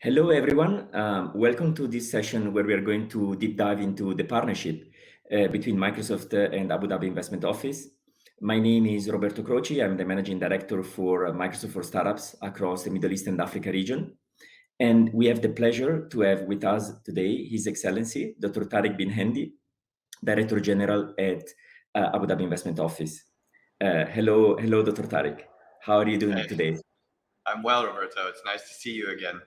Hello, everyone. Welcome to this session where we are going to deep dive into the partnership between Microsoft and Abu Dhabi Investment Office. My name is Roberto Croci. I'm the Managing Director for Microsoft for Startups across the Middle East and Africa region. And we have the pleasure to have with us today His Excellency, Dr. Tariq bin Hendi, Director General at Abu Dhabi Investment Office. Hello, Dr. Tariq. How are you doing Hey, today? I'm well, Roberto. It's nice to see you again.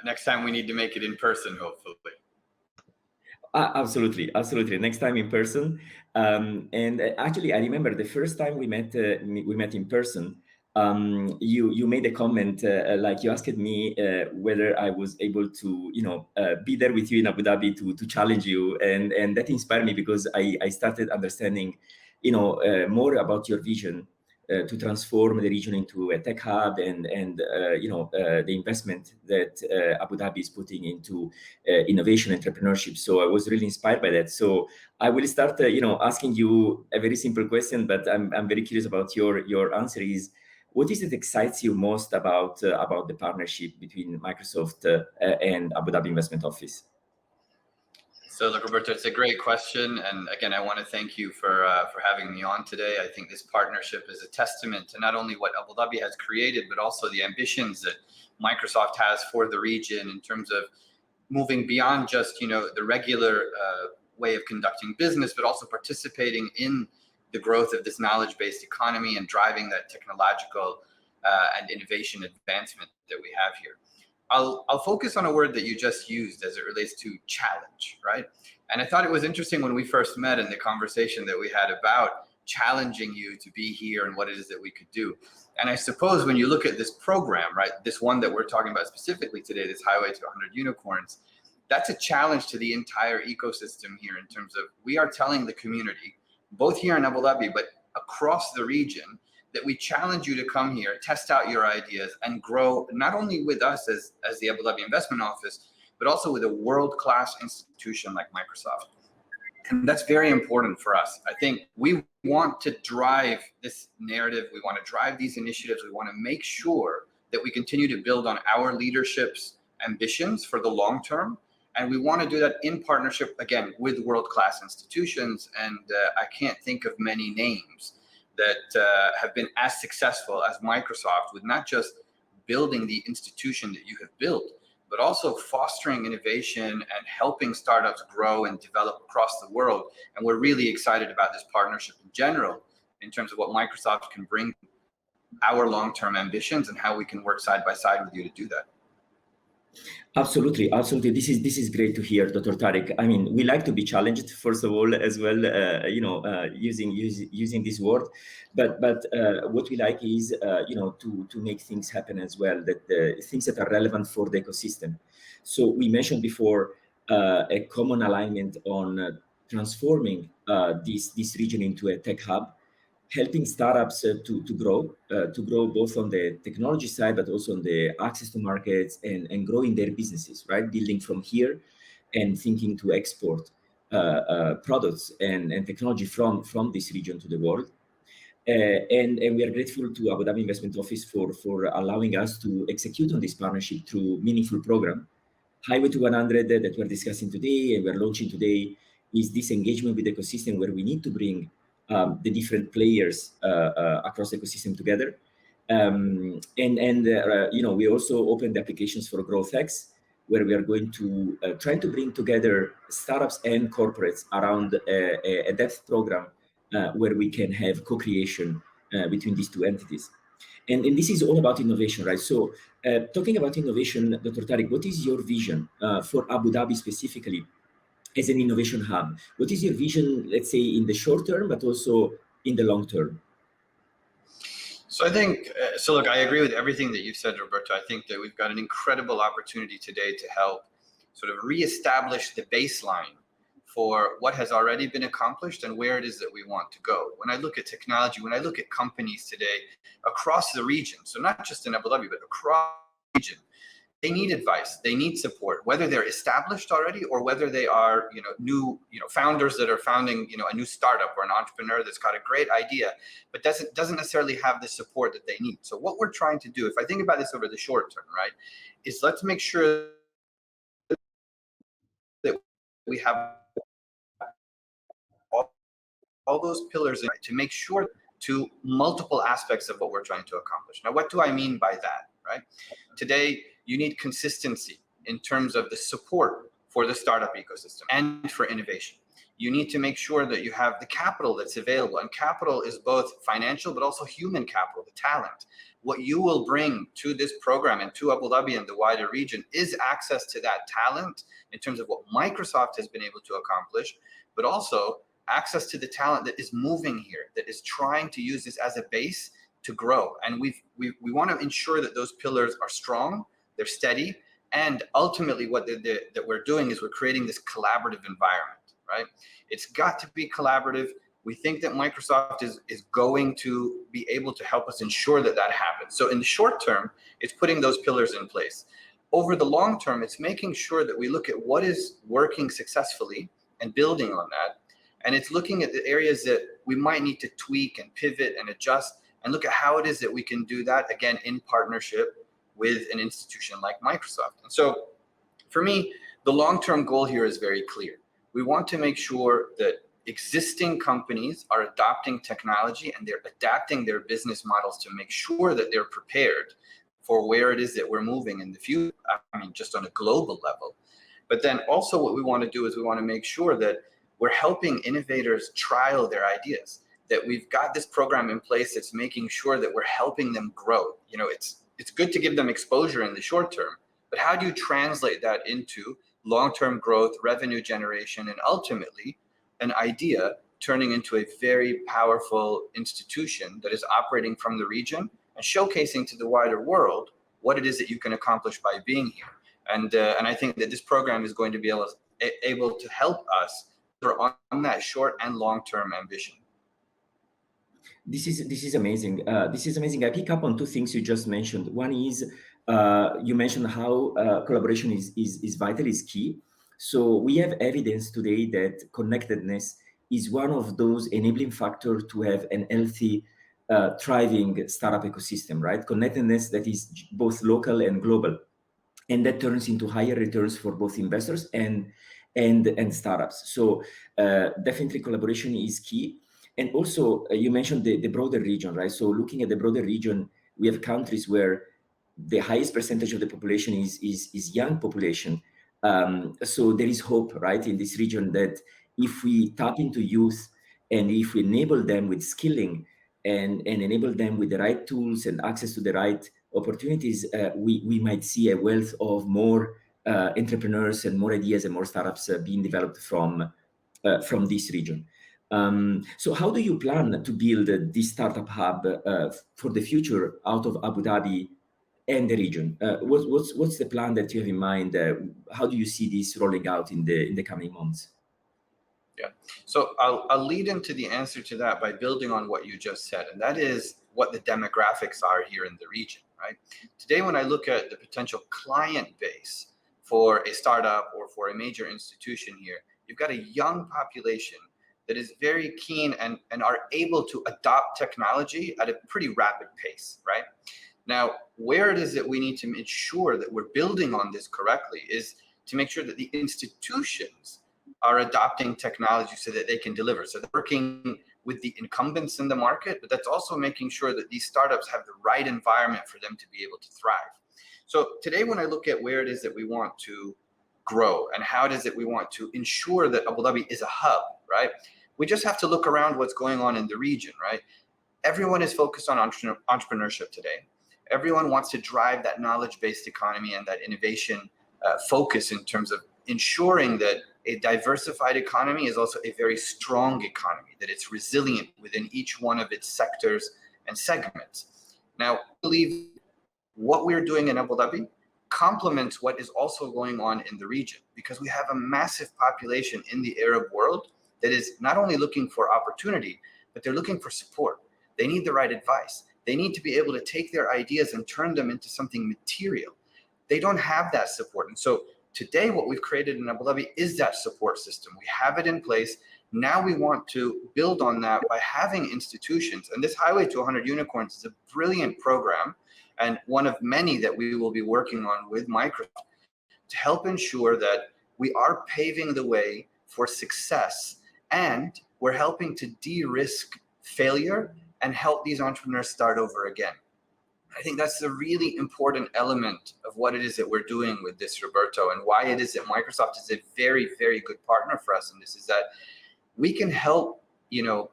Next time we need to make it in person, hopefully. Absolutely. Next time in person. And actually, I remember the first time we met in person. You made a comment like you asked me whether I was able to be there with you in Abu Dhabi to challenge you, and that inspired me because I started understanding more about your vision to transform the region into a tech hub and the investment that Abu Dhabi is putting into innovation entrepreneurship. So I was really inspired by that. So I will start asking you a very simple question, but I'm very curious about your answer. Is what is it excites you most about the partnership between Microsoft and Abu Dhabi Investment Office? So, look, Roberto, it's a great question, and again, I want to thank you for having me on today. I think this partnership is a testament to not only what Abu Dhabi has created, but also the ambitions that Microsoft has for the region in terms of moving beyond just the regular way of conducting business, but also participating in the growth of this knowledge-based economy and driving that technological and innovation advancement that we have here. I'll focus on a word that you just used as it relates to challenge, right? And I thought it was interesting when we first met in the conversation that we had about challenging you to be here and what it is that we could do. And I suppose when you look at this program, right, this one that we're talking about specifically today, this Highway to 100 Unicorns, that's a challenge to the entire ecosystem here in terms of we are telling the community, both here in Abu Dhabi, but across the region, that we challenge you to come here, test out your ideas, and grow not only with us as the Abu Dhabi Investment Office, but also with a world-class institution like Microsoft. And that's very important for us. I think we want to drive this narrative. We want to drive these initiatives. We want to make sure that we continue to build on our leadership's ambitions for the long term. And we want to do that in partnership, again, with world-class institutions. And I can't think of many names that have been as successful as Microsoft with not just building the institution that you have built, but also fostering innovation and helping startups grow and develop across the world. And we're really excited about this partnership in general in terms of what Microsoft can bring our long-term ambitions and how we can work side by side with you to do that. Absolutely. This is great to hear, Dr. Tariq. I mean, we like to be challenged, first of all, as well. Using this word, but what we like is to make things happen as well. That things that are relevant for the ecosystem. So we mentioned before a common alignment on transforming this region into a tech hub, helping startups to grow both on the technology side, but also on the access to markets and growing their businesses, right? Building from here and thinking to export products and technology from this region to the world. And we are grateful to Abu Dhabi Investment Office for allowing us to execute on this partnership through meaningful program. Highway to 100 that we're discussing today and we're launching today is this engagement with the ecosystem where we need to bring the different players across the ecosystem together. We also opened the applications for GrowthX, where we are going to try to bring together startups and corporates around a depth program where we can have co-creation between these two entities. And this is all about innovation, right? So talking about innovation, Dr. Tariq, what is your vision for Abu Dhabi specifically as an innovation hub? What is your vision, let's say, in the short term, but also in the long term? So I think, look, I agree with everything that you've said, Roberto. I think that we've got an incredible opportunity today to help sort of reestablish the baseline for what has already been accomplished and where it is that we want to go. When I look at technology, when I look at companies today across the region, so not just in Abu Dhabi, but across the region, they need advice, they need support, whether they're established already or whether they are, new, founders that are founding, a new startup, or an entrepreneur that's got a great idea, but doesn't necessarily have the support that they need. So what we're trying to do, if I think about this over the short term, right, is let's make sure that we have all those pillars to make sure to multiple aspects of what we're trying to accomplish. Now, what do I mean by that, right? Today, you need consistency in terms of the support for the startup ecosystem and for innovation. You need to make sure that you have the capital that's available, and capital is both financial but also human capital, the talent. What you will bring to this program and to Abu Dhabi and the wider region is access to that talent in terms of what Microsoft has been able to accomplish, but also access to the talent that is moving here, that is trying to use this as a base to grow. And we want to ensure that those pillars are strong, they're steady, and ultimately what that we're doing is we're creating this collaborative environment, right? It's got to be collaborative. We think that Microsoft is going to be able to help us ensure that that happens. So in the short term, it's putting those pillars in place. Over the long term, it's making sure that we look at what is working successfully and building on that. And it's looking at the areas that we might need to tweak and pivot and adjust, and look at how it is that we can do that, again, in partnership with an institution like Microsoft. And so for me, the long-term goal here is very clear. We want to make sure that existing companies are adopting technology and they're adapting their business models to make sure that they're prepared for where it is that we're moving in the future, I mean, just on a global level. But then also what we want to do is we want to make sure that we're helping innovators trial their ideas, that we've got this program in place that's making sure that we're helping them grow. It's good to give them exposure in the short term, but how do you translate that into long-term growth, revenue generation, and ultimately an idea turning into a very powerful institution that is operating from the region and showcasing to the wider world what it is that you can accomplish by being here. And I think that this program is going to be able to help us on that short and long-term ambition. This is amazing. This is amazing. I pick up on two things you just mentioned. One is you mentioned how collaboration is vital, is key. So we have evidence today that connectedness is one of those enabling factors to have an healthy, thriving startup ecosystem, right? Connectedness that is both local and global, and that turns into higher returns for both investors and startups. So definitely collaboration is key. And also you mentioned the broader region, right? So looking at the broader region, we have countries where the highest percentage of the population is young population. So there is hope, right, in this region, that if we tap into youth and if we enable them with skilling and enable them with the right tools and access to the right opportunities, we might see a wealth of more entrepreneurs and more ideas and more startups being developed from this region. So how do you plan to build this startup hub for the future out of Abu Dhabi and the region? What's the plan that you have in mind? How do you see this rolling out in the coming months? Yeah, so I'll lead into the answer to that by building on what you just said, and that is what the demographics are here in the region, right? Today, when I look at the potential client base for a startup or for a major institution here, you've got a young population that is very keen and are able to adopt technology at a pretty rapid pace, right? Now, where it is that we need to ensure that we're building on this correctly is to make sure that the institutions are adopting technology so that they can deliver. So they're working with the incumbents in the market, but that's also making sure that these startups have the right environment for them to be able to thrive. So today, when I look at where it is that we want to grow and how it is that we want to ensure that Abu Dhabi is a hub, right? We just have to look around what's going on in the region, right? Everyone is focused on entrepreneurship today. Everyone wants to drive that knowledge-based economy and that innovation focus in terms of ensuring that a diversified economy is also a very strong economy, that it's resilient within each one of its sectors and segments. Now, I believe what we're doing in Abu Dhabi complements what is also going on in the region, because we have a massive population in the Arab world that is not only looking for opportunity, but they're looking for support. They need the right advice. They need to be able to take their ideas and turn them into something material. they don't have that support. And so today what we've created in Abu Dhabi is that support system. We have it in place. Now we want to build on that by having institutions. And this Highway to 100 Unicorns is a brilliant program, and one of many that we will be working on with Microsoft to help ensure that we are paving the way for success, and we're helping to de-risk failure and help these entrepreneurs start over again. I think that's a really important element of what it is that we're doing with this, Roberto, and why it is that Microsoft is a very, very good partner for us in this, is that we can help, you know,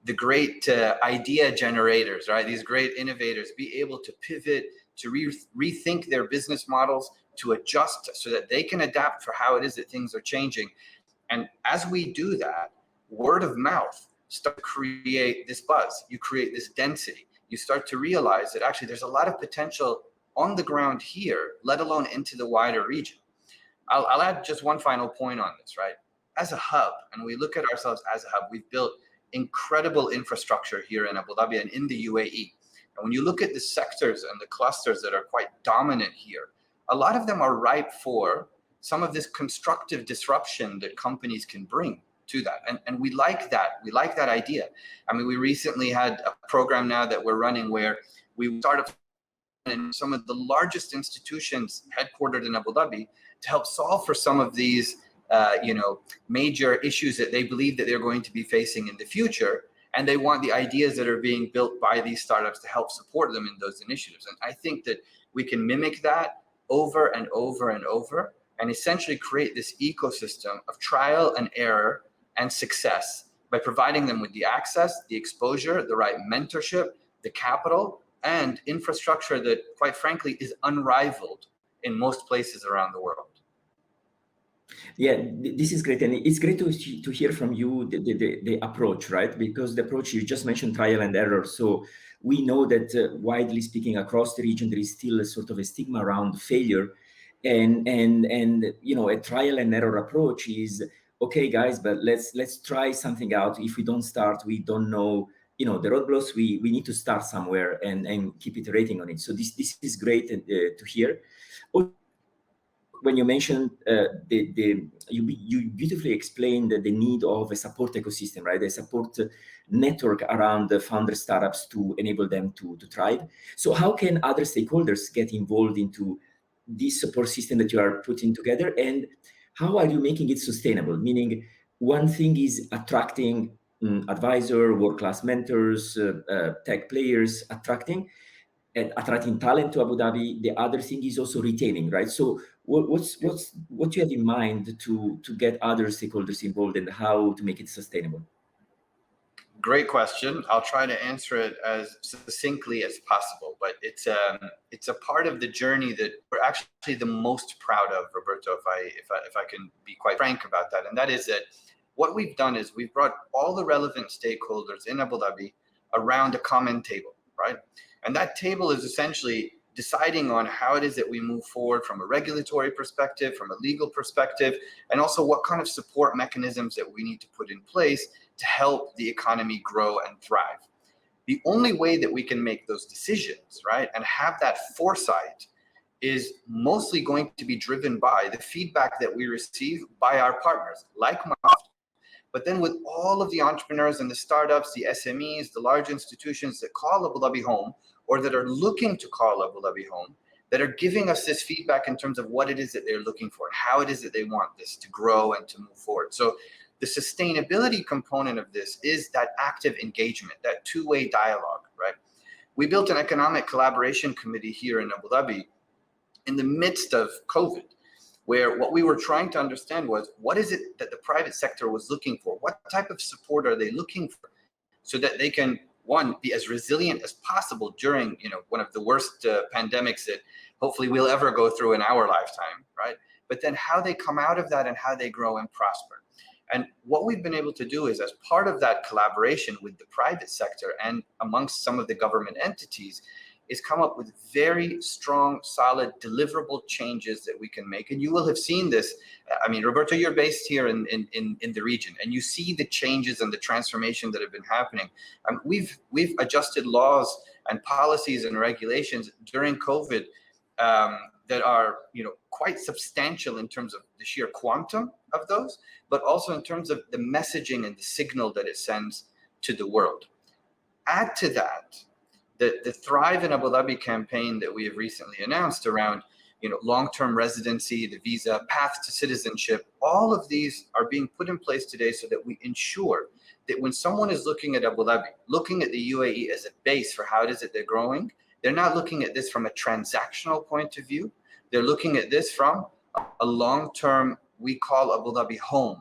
the great idea generators, right? These great innovators be able to pivot, to rethink their business models, to adjust so that they can adapt for how it is that things are changing. And as we do that, word of mouth start to create this buzz. You create this density. You start to realize that actually there's a lot of potential on the ground here, let alone into the wider region. I'll add just one final point on this, right? As a hub, and we look at ourselves as a hub, we've built incredible infrastructure here in Abu Dhabi and in the UAE. And when you look at the sectors and the clusters that are quite dominant here, a lot of them are ripe for some of this constructive disruption that companies can bring to that. And we like that. We like that idea. I mean, we recently had a program now that we're running where we started in some of the largest institutions headquartered in Abu Dhabi to help solve for some of these major issues that they believe that they're going to be facing in the future. And they want the ideas that are being built by these startups to help support them in those initiatives. And I think that we can mimic that over and over and over, and essentially create this ecosystem of trial and error and success by providing them with the access, the exposure, the right mentorship, the capital, and infrastructure that, quite frankly, is unrivaled in most places around the world. Yeah, this is great, and it's great to hear from you the approach, right? Because the approach, you just mentioned trial and error. So we know that widely speaking across the region, there is still a sort of a stigma around failure, and a trial and error approach is okay, guys, but let's try something out. If we don't start, we don't know, the roadblocks. We need to start somewhere and keep iterating on it. So this is great to hear. When you mentioned you beautifully explained the need of a support ecosystem, right? A support network around the founder startups to enable them to thrive. So how can other stakeholders get involved into this support system that you are putting together, and how are you making it sustainable? Meaning, one thing is attracting advisor, world-class mentors, tech players, attracting talent to Abu Dhabi. The other thing is also retaining, right? So what you have in mind to get other stakeholders involved, and how to make it sustainable? Great question. I'll try to answer it as succinctly as possible, but it's a part of the journey that we're actually the most proud of, Roberto, if I can be quite frank about that. And that is that what we've done is we've brought all the relevant stakeholders in Abu Dhabi around a common table, right? And that table is essentially deciding on how it is that we move forward from a regulatory perspective, from a legal perspective, and also what kind of support mechanisms that we need to put in place to help the economy grow and thrive. The only way that we can make those decisions, right, and have that foresight is mostly going to be driven by the feedback that we receive by our partners, like Microsoft. But then with all of the entrepreneurs and the startups, the SMEs, the large institutions that call Abu Dhabi home, or that are looking to call Abu Dhabi home, that are giving us this feedback in terms of what it is that they're looking for, how it is that they want this to grow and to move forward. So the sustainability component of this is that active engagement, that two-way dialogue, right? We built an economic collaboration committee here in Abu Dhabi in the midst of COVID, where what we were trying to understand was, what is it that the private sector was looking for? What type of support are they looking for, so that they can, one, be as resilient as possible during, one of the worst pandemics that hopefully we'll ever go through in our lifetime, right? But then how they come out of that and how they grow and prosper. And what we've been able to do is, as part of that collaboration with the private sector and amongst some of the government entities, is come up with very strong, solid, deliverable changes that we can make. And you will have seen this. I mean, Roberto, you're based here in the region, and you see the changes and the transformation that have been happening. We've adjusted laws and policies and regulations during COVID that are, quite substantial in terms of the sheer quantum of those, but also in terms of the messaging and the signal that it sends to the world. Add to that the Thrive in Abu Dhabi campaign that we have recently announced around, long-term residency, the visa, path to citizenship. All of these are being put in place today so that we ensure that when someone is looking at Abu Dhabi, looking at the UAE as a base for how it is that they're growing, they're not looking at this from a transactional point of view. They're looking at this from a long-term, we call Abu Dhabi home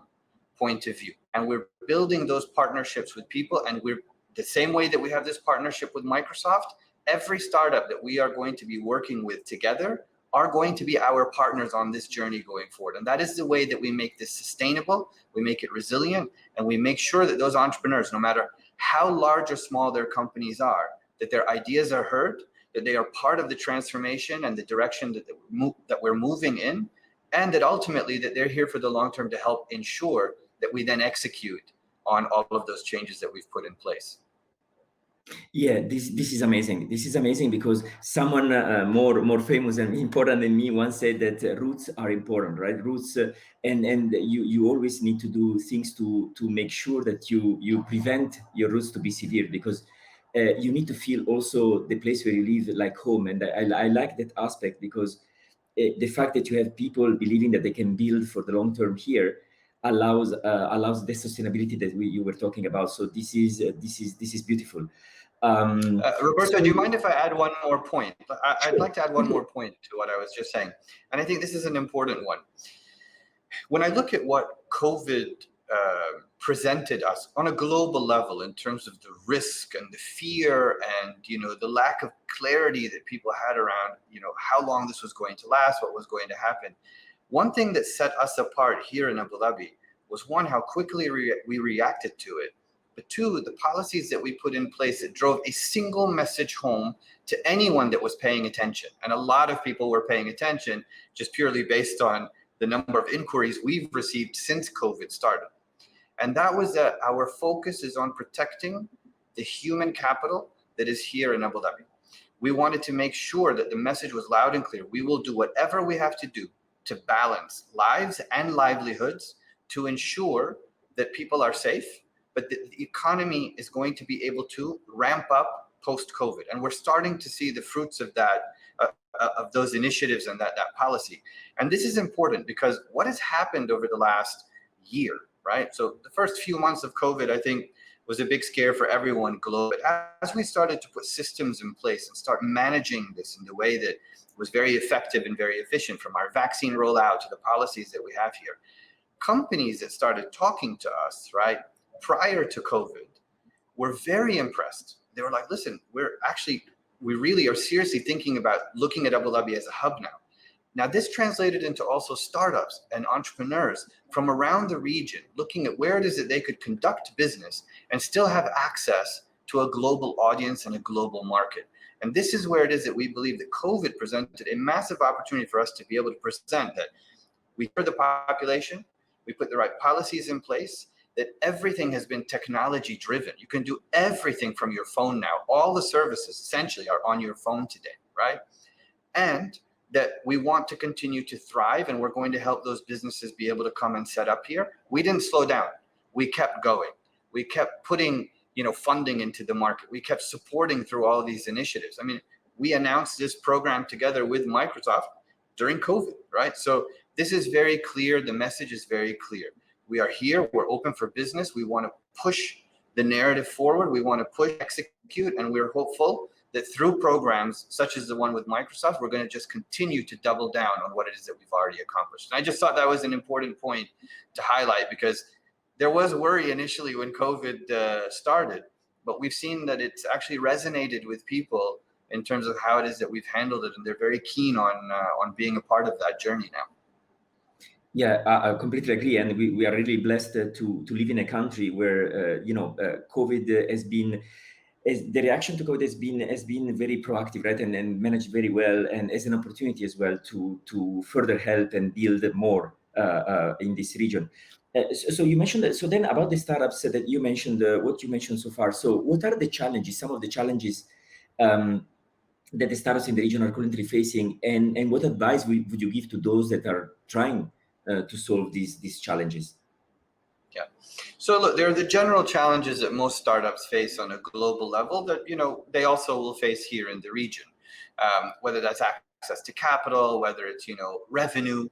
point of view. And we're building those partnerships with people, and we're the same way that we have this partnership with Microsoft. Every startup that we are going to be working with together are going to be our partners on this journey going forward. And that is the way that we make this sustainable, we make it resilient, and we make sure that those entrepreneurs, no matter how large or small their companies are, that their ideas are heard, that they are part of the transformation and the direction that we're moving in, and that ultimately that they're here for the long term to help ensure that we then execute on all of those changes that we've put in place. Yeah, this is amazing. This is amazing because someone more famous and important than me once said that roots are important, right? Roots, and you always need to do things to make sure that you prevent your roots to be severe, because you need to feel also the place where you live like home. And I like that aspect, because the fact that you have people believing that they can build for the long term here allows the sustainability that you were talking about. So this is beautiful. Roberto, do you mind if I add one more point? I'd like to add one more point to what I was just saying. And I think this is an important one. When I look at what COVID presented us on a global level in terms of the risk and the fear and, the lack of clarity that people had around, how long this was going to last, what was going to happen. One thing that set us apart here in Abu Dhabi was, one, how quickly we reacted to it. But two, the policies that we put in place that drove a single message home to anyone that was paying attention. And a lot of people were paying attention just purely based on the number of inquiries we've received since COVID started. And that was that our focus is on protecting the human capital that is here in Abu Dhabi. We wanted to make sure that the message was loud and clear. We will do whatever we have to do to balance lives and livelihoods to ensure that people are safe, but the economy is going to be able to ramp up post-COVID. And we're starting to see the fruits of that, of those initiatives and that policy. And this is important because what has happened over the last year, right? So the first few months of COVID, I think, was a big scare for everyone globally. As we started to put systems in place and start managing this in the way that was very effective and very efficient, from our vaccine rollout to the policies that we have here, companies that started talking to us, right, prior to COVID, were very impressed. They were like, listen, we really are seriously thinking about looking at Abu Dhabi as a hub now. Now, this translated into also startups and entrepreneurs from around the region looking at where it is that they could conduct business and still have access to a global audience and a global market. And this is where it is that we believe that COVID presented a massive opportunity for us to be able to present that we heard the population, we put the right policies in place, that everything has been technology driven. You can do everything from your phone now. All the services essentially are on your phone today, right? And that we want to continue to thrive, and we're going to help those businesses be able to come and set up here. We didn't slow down. We kept going. We kept putting, funding into the market. We kept supporting through all of these initiatives. I mean, we announced this program together with Microsoft during COVID, right? So this is very clear. The message is very clear. We are here. We're open for business. We want to push the narrative forward. We want to execute, and we're hopeful that through programs such as the one with Microsoft, we're going to just continue to double down on what it is that we've already accomplished. And I just thought that was an important point to highlight, because there was worry initially when COVID started, but we've seen that it's actually resonated with people in terms of how it is that we've handled it, and they're very keen on being a part of that journey now. Yeah, I completely agree, and we are really blessed to live in a country where COVID has been. The reaction to COVID has been very proactive, right, and managed very well, and as an opportunity as well to further help and build more in this region. So you mentioned that. So then about the startups that you mentioned, what you mentioned so far. So what are the challenges? Some of the challenges that the startups in the region are currently facing, and what advice would you give to those that are trying to solve these challenges? Yeah. So look, there are the general challenges that most startups face on a global level that, they also will face here in the region, whether that's access to capital, whether it's, revenue,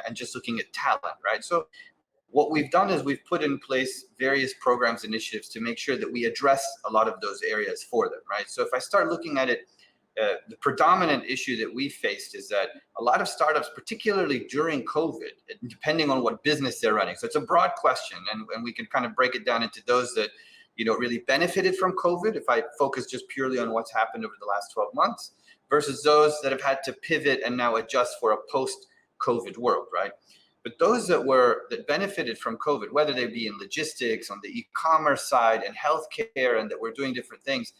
and just looking at talent, right? So what we've done is we've put in place various programs, initiatives to make sure that we address a lot of those areas for them, right? So if I start looking at it, the predominant issue that we faced is that a lot of startups, particularly during COVID, depending on what business they're running. So it's a broad question, and we can kind of break it down into those that, really benefited from COVID, if I focus just purely on what's happened over the last 12 months, versus those that have had to pivot and now adjust for a post-COVID world, right? But those that benefited from COVID, whether they be in logistics, on the e-commerce side, and healthcare, and that we're doing different things,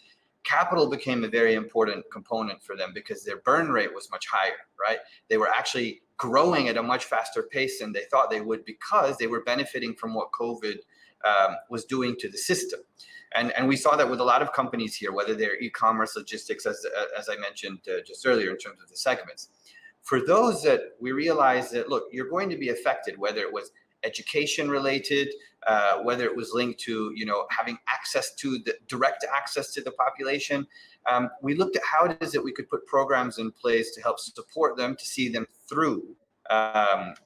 capital became a very important component for them because their burn rate was much higher, right? They were actually growing at a much faster pace than they thought they would because they were benefiting from what COVID was doing to the system. And we saw that with a lot of companies here, whether they're e-commerce, logistics, as I mentioned just earlier in terms of the segments. For those that we realized that, look, you're going to be affected, whether it was education related, whether it was linked to, having access to the direct access to the population. We looked at how it is that we could put programs in place to help support them to see them through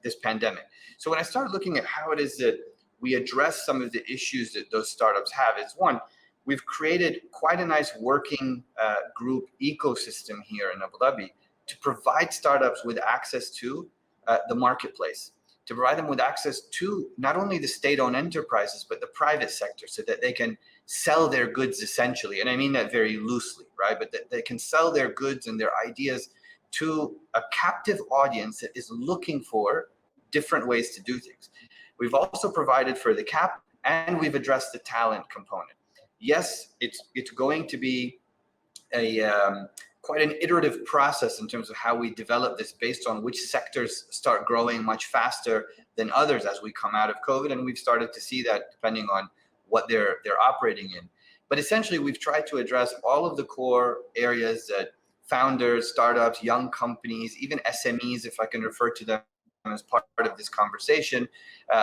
this pandemic. So when I started looking at how it is that we address some of the issues that those startups have, is one, we've created quite a nice working group ecosystem here in Abu Dhabi to provide startups with access to the marketplace, to provide them with access to not only the state-owned enterprises, but the private sector, so that they can sell their goods essentially. And I mean that very loosely, right? But that they can sell their goods and their ideas to a captive audience that is looking for different ways to do things. We've also provided for the cap, and we've addressed the talent component. Yes, it's going to be quite an iterative process in terms of how we develop this based on which sectors start growing much faster than others as we come out of COVID. And we've started to see that depending on what they're operating in. But essentially, we've tried to address all of the core areas that founders, startups, young companies, even SMEs, if I can refer to them as part of this conversation,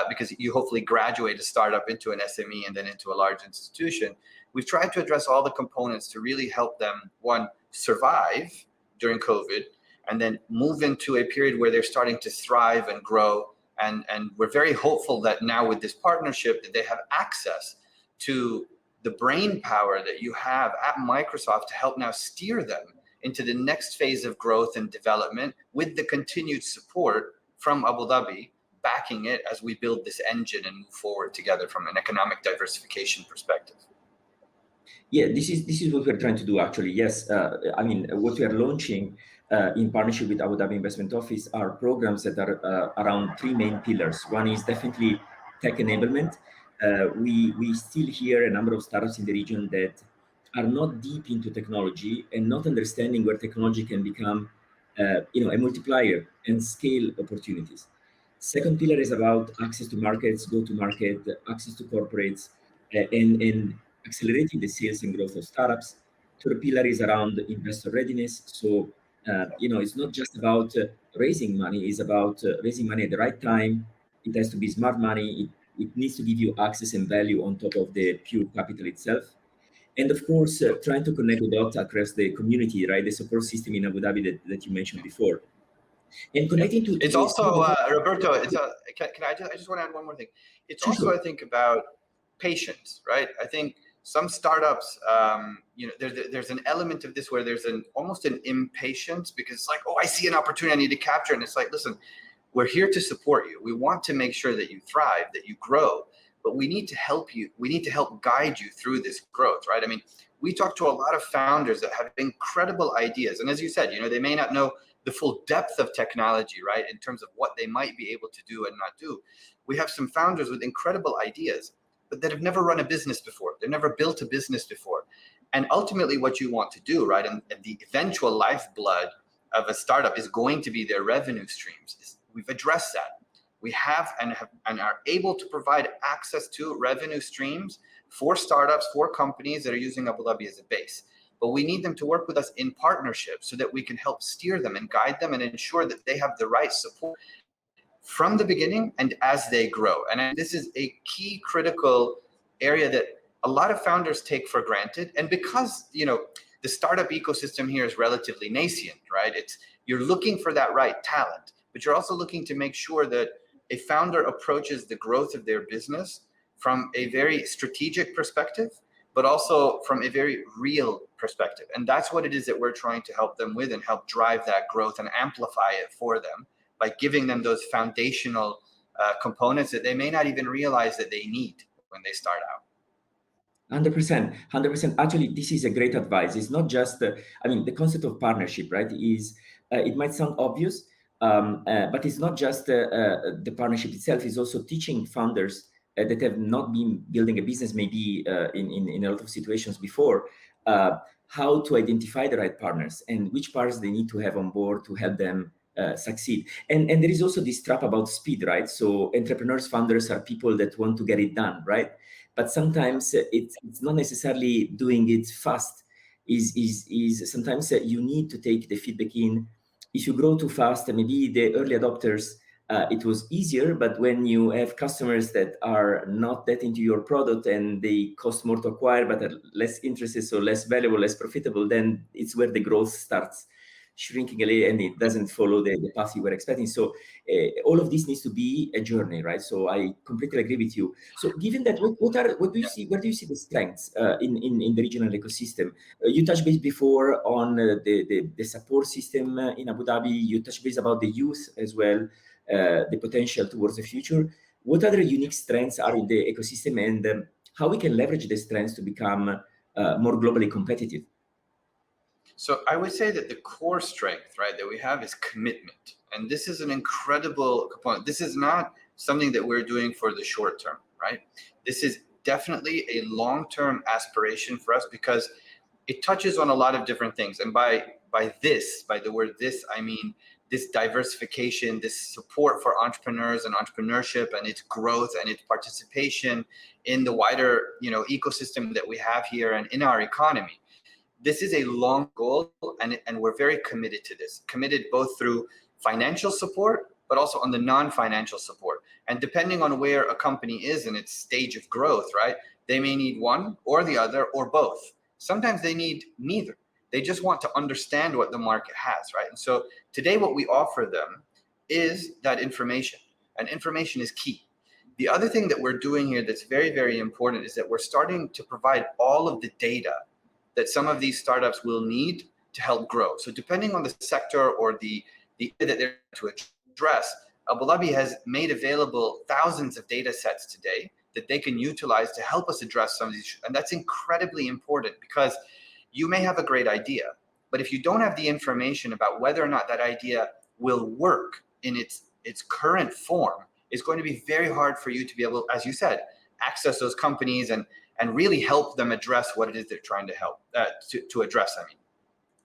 because you hopefully graduate a startup into an SME and then into a large institution. We've tried to address all the components to really help them, one, survive during COVID, and then move into a period where they're starting to thrive and grow. And we're very hopeful that now with this partnership that they have access to the brain power that you have at Microsoft to help now steer them into the next phase of growth and development, with the continued support from Abu Dhabi backing it as we build this engine and move forward together from an economic diversification perspective. Yeah, this is what we're trying to do actually. Yes, I mean, what we are launching in partnership with Abu Dhabi Investment Office are programs that are around three main pillars. One is definitely tech enablement. We still hear a number of startups in the region that are not deep into technology and not understanding where technology can become, a multiplier and scale opportunities. Second pillar is about access to markets, go-to-market, access to corporates, and accelerating the sales and growth of startups. Third pillar is around investor readiness. So, it's not just about raising money, it's about raising money at the right time. It has to be smart money. It needs to give you access and value on top of the pure capital itself. And of course, trying to connect the dots across the community, right? The support system in Abu Dhabi that you mentioned before. And connecting to... It's also, Roberto, I just want to add one more thing. It's also, I think, about patience, right? I think some startups, there's an element of this where there's almost an impatience, because it's like, oh, I see an opportunity I need to capture. And it's like, listen, we're here to support you. We want to make sure that you thrive, that you grow, but we need to help you. We need to help guide you through this growth, right? I mean, we talk to a lot of founders that have incredible ideas. And as you said, they may not know the full depth of technology, right? In terms of what they might be able to do and not do. We have some founders with incredible ideas, but that have never run a business before. They've never built a business before. And ultimately what you want to do, right? And the eventual lifeblood of a startup is going to be their revenue streams. We've addressed that. We have and are able to provide access to revenue streams for startups, for companies that are using Abu Dhabi as a base. but we need them to work with us in partnership so that we can help steer them and guide them and ensure that they have the right support from the beginning and as they grow. And this is a key critical area that a lot of founders take for granted. And because, you know, the startup ecosystem here is relatively nascent, right? You're looking for that right talent, but you're also looking to make sure that a founder approaches the growth of their business from a very strategic perspective, but also from a very real perspective. And that's what it is that we're trying to help them with and help drive that growth and amplify it for them by giving them those foundational components that they may not even realize that they need when they start out. 100%, 100%. Actually, this is a great advice. It's not just, I mean, the concept of partnership, right? Is it might sound obvious, but it's not just the partnership itself. It's also teaching founders that have not been building a business, maybe in a lot of situations before, how to identify the right partners and which partners they need to have on board to help them succeed. And there is also this trap about speed, right? So entrepreneurs, founders are people that want to get it done, right? But sometimes it's not necessarily doing it fast. Is sometimes you need to take the feedback in. If you grow too fast, maybe the early adopters, it was easier, but when you have customers that are not that into your product and they cost more to acquire, but are less interested, so less valuable, less profitable, then it's where the growth starts shrinking away and it doesn't follow the path you were expecting. So all of this needs to be a journey, right? So I completely agree with you. So given that, what do you see? Where do you see the strengths in the regional ecosystem? You touched base before on the support system in Abu Dhabi. You touched base about the youth as well, the potential towards the future. What other unique strengths are in the ecosystem, and how we can leverage the strengths to become more globally competitive? So I would say that the core strength, right, that we have is commitment. And this is an incredible component. This is not something that we're doing for the short term, right? This is definitely a long-term aspiration for us because it touches on a lot of different things. And by the word this, I mean this diversification, this support for entrepreneurs and entrepreneurship and its growth and its participation in the wider, you know, ecosystem that we have here and in our economy. This is a long goal, and we're very committed to this, committed both through financial support, but also on the non-financial support. And depending on where a company is in its stage of growth, right, they may need one or the other or both. Sometimes they need neither. They just want to understand what the market has, right? And so today what we offer them is that information, and information is key. The other thing that we're doing here that's very, very important is that we're starting to provide all of the data that some of these startups will need to help grow. So depending on the sector or the that they're to address, Abu Dhabi has made available thousands of data sets today that they can utilize to help us address some of these issues. And that's incredibly important because you may have a great idea, but if you don't have the information about whether or not that idea will work in its current form, it's going to be very hard for you to be able, as you said, access those companies and really help them address what it is they're trying to help to address. I mean,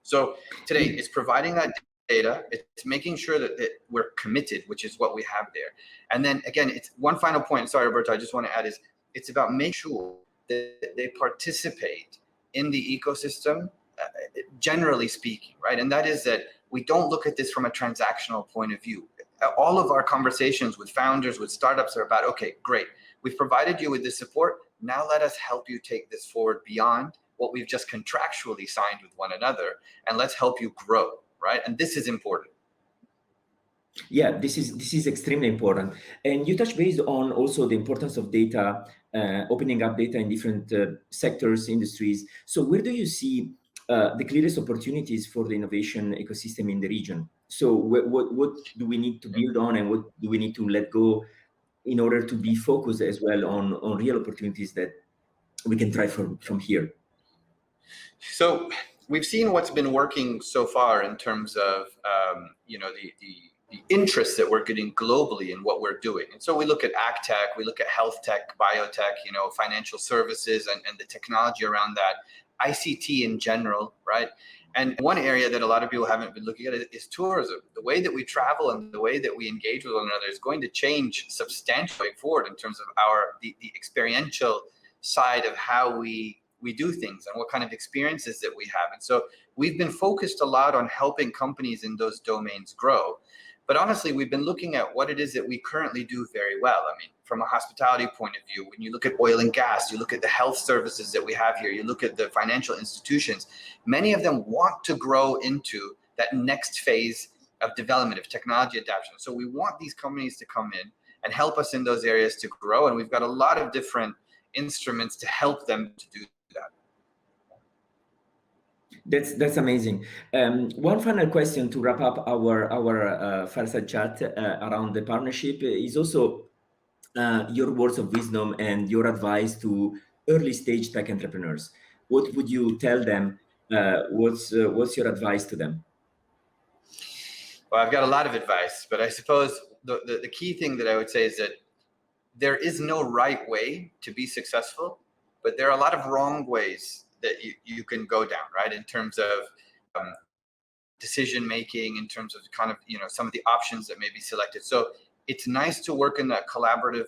so today it's providing that data, it's making sure that we're committed, which is what we have there. And then again, it's one final point. Sorry, Roberto, I just want to add is it's about making sure that they participate in the ecosystem, generally speaking, right? And that is that we don't look at this from a transactional point of view. All of our conversations with founders, with startups are about, okay, great. We've provided you with this support. Now let us help you take this forward beyond what we've just contractually signed with one another, and let's help you grow, right? And this is important. Yeah, this is extremely important. And you touch base on also the importance of data, opening up data in different sectors, industries. So where do you see the clearest opportunities for the innovation ecosystem in the region? So what do we need to build on, and what do we need to let go in order to be focused as well on real opportunities that we can try from here? So we've seen what's been working so far in terms of you know, the interest that we're getting globally in what we're doing. And so we look at ag tech, we look at health tech, biotech, you know, financial services, and the technology around that, ICT in general, right? And one area that a lot of people haven't been looking at is tourism. The way that we travel and the way that we engage with one another is going to change substantially forward in terms of the experiential side of how we we do things and what kind of experiences that we have. And so we've been focused a lot on helping companies in those domains grow. But honestly, we've been looking at what it is that we currently do very well. I mean, from a hospitality point of view, when you look at oil and gas, you look at the health services that we have here, you look at the financial institutions, many of them want to grow into that next phase of development, of technology adoption. So we want these companies to come in and help us in those areas to grow. And we've got a lot of different instruments to help them to do that. That's amazing. One final question to wrap up our Fireside chat around the partnership is also your words of wisdom and your advice to early stage tech entrepreneurs. What would you tell them? What's your advice to them? Well, I've got a lot of advice, but I suppose the key thing that I would say is that there is no right way to be successful, but there are a lot of wrong ways that you can go down, right? In terms of decision making, in terms of kind of, some of the options that may be selected. So it's nice to work in that collaborative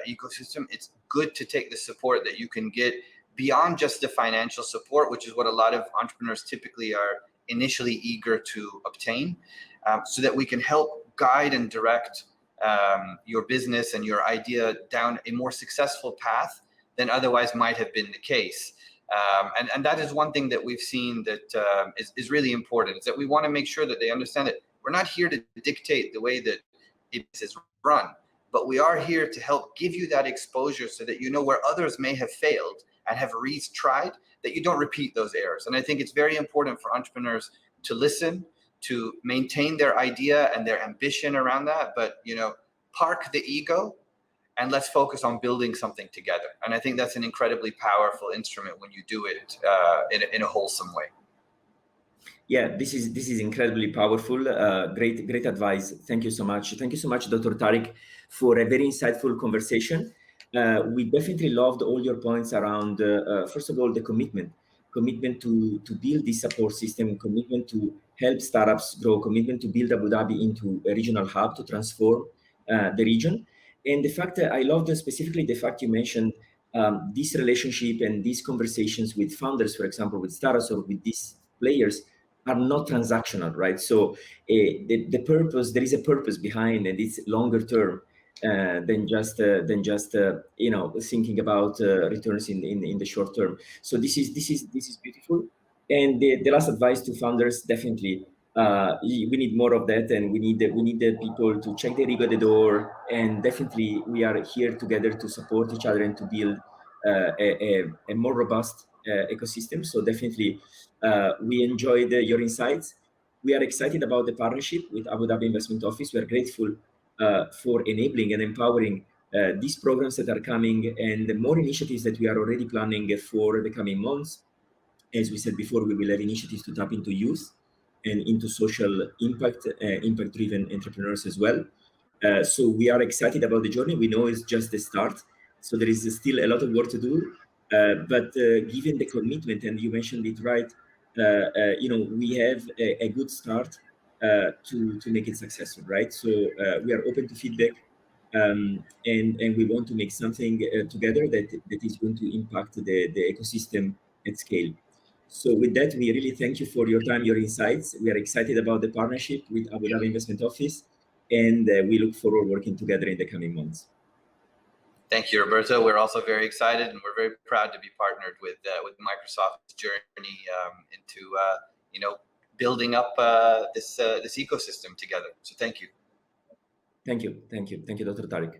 ecosystem. It's good to take the support that you can get beyond just the financial support, which is what a lot of entrepreneurs typically are initially eager to obtain, so that we can help guide and direct your business and your idea down a more successful path than otherwise might have been the case. And that is one thing that we've seen that is really important, is that we want to make sure that they understand that we're not here to dictate the way that it is run, but we are here to help give you that exposure so that you know where others may have failed and have tried, that you don't repeat those errors. And I think it's very important for entrepreneurs to listen, to maintain their idea and their ambition around that, but park the ego and let's focus on building something together. And I think that's an incredibly powerful instrument when you do it in a wholesome way. Yeah, this is incredibly powerful. Great advice. Thank you so much. Thank you so much, Dr. Tariq, for a very insightful conversation. We definitely loved all your points around, first of all, the commitment to build this support system, commitment to help startups grow, commitment to build Abu Dhabi into a regional hub to transform the region. And the fact that I loved specifically the fact you mentioned this relationship and these conversations with founders, for example, with startups or with these players, are not transactional, right? So the purpose, there is a purpose behind, and it's longer term than just thinking about returns in the short term. So this is beautiful. And the last advice to founders, definitely, we need more of that, and we need the people to check their ego at the door. And definitely, we are here together to support each other and to build a more robust ecosystem. So definitely, we enjoyed your insights. We are excited about the partnership with Abu Dhabi Investment Office. We are grateful for enabling and empowering these programs that are coming, and the more initiatives that we are already planning for the coming months. As we said before, we will have initiatives to tap into youth and into social impact-driven entrepreneurs as well. So we are excited about the journey. We know it's just the start. So there is still a lot of work to do. But given the commitment, and you mentioned it right, we have a good start to make it successful, right? So we are open to feedback, and we want to make something together that is going to impact the ecosystem at scale. So with that, we really thank you for your time, your insights. We are excited about the partnership with Abu Dhabi Investment Office, and we look forward working together in the coming months. Thank you, Roberto. We're also very excited, and we're very proud to be partnered with Microsoft's journey into building up this ecosystem together. So thank you. Thank you, Dr. Tariq.